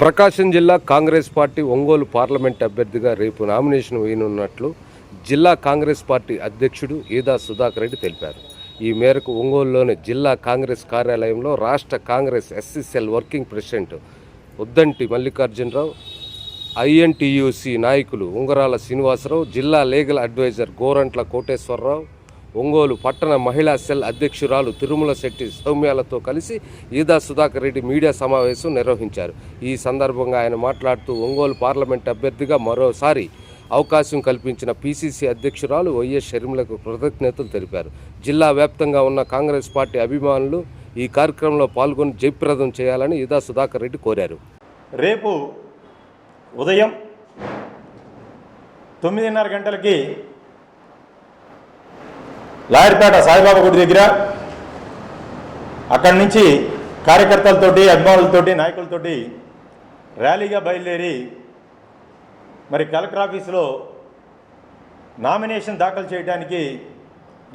ప్రకాశం జిల్లా Congress party Ongole parliament అభ్యర్థిగా రేపు నామినేషన్ వేయనున్నట్లు జిల్లా కాంగ్రెస్ పార్టీ అధ్యక్షుడు ఈదా సుధాకర్ రెడ్డి తెలిపారు. ఈ మేరకు ఒంగోలులోని జిల్లా కాంగ్రెస్ కార్యాలయంలో రాష్ట్ర Congress SCCL working president Uddanti Mallikarjunarao, INTUC నాయకులు ఉంగరాల శ్రీనివాసరావు, జిల్లా లీగల్ అడ్వైజర్ గోరంట్ల కోటేశ్వరరావు, ఒంగోలు పట్టణ మహిళా సెల్ అధ్యక్షురాలు తిరుమల శెట్టి సౌమ్యాలతో కలిసి ఈదా సుధాకర్ రెడ్డి మీడియా సమావేశం నిర్వహించారు. ఈ సందర్భంగా ఆయన మాట్లాడుతూ ఒంగోలు పార్లమెంట్ అభ్యర్థిగా మరోసారి అవకాశం కల్పించిన పీసీసీ అధ్యక్షురాలు వైఎస్ షర్మిలకు కృతజ్ఞతలు తెలిపారు. జిల్లా వ్యాప్తంగా ఉన్న కాంగ్రెస్ పార్టీ అభిమానులు ఈ కార్యక్రమంలో పాల్గొని జయప్రదం చేయాలని ఈదా సుధాకర్ రెడ్డి కోరారు. రేపు ఉదయం 9:30 గంటలకి లాయర్పేట సాయిబాబా గుడి దగ్గర అక్కడి నుంచి కార్యకర్తలతోటి, అభిమానులతోటి, నాయకులతోటి ర్యాలీగా బయలుదేరి మరి కలెక్టర్ ఆఫీసులో నామినేషన్ దాఖలు చేయడానికి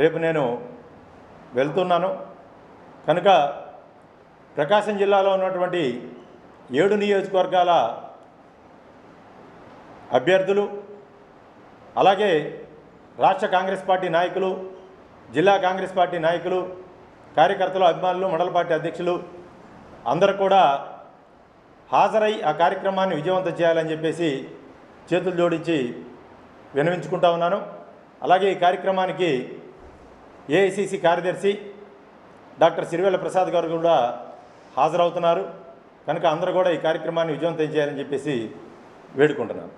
రేపు నేను వెళ్తున్నాను. కనుక ప్రకాశం జిల్లాలో ఉన్నటువంటి 7 నియోజకవర్గాల అభ్యర్థులు, అలాగే రాష్ట్ర కాంగ్రెస్ పార్టీ నాయకులు, జిల్లా కాంగ్రెస్ పార్టీ నాయకులు, కార్యకర్తలు, అభిమానులు, మండల పార్టీ అధ్యక్షులు అందరూ కూడా హాజరై ఆ కార్యక్రమాన్ని విజయవంతం చేయాలని చెప్పేసి చేతులు జోడించి విన్నవించుకుంటా ఉన్నాను. అలాగే ఈ కార్యక్రమానికి ఏఐసిసి కార్యదర్శి డాక్టర్ సిరివెల్ల ప్రసాద్ గారు కూడా హాజరవుతున్నారు. కనుక అందరూ కూడా ఈ కార్యక్రమాన్ని విజయవంతం చేయాలని చెప్పేసి వేడుకుంటున్నాను.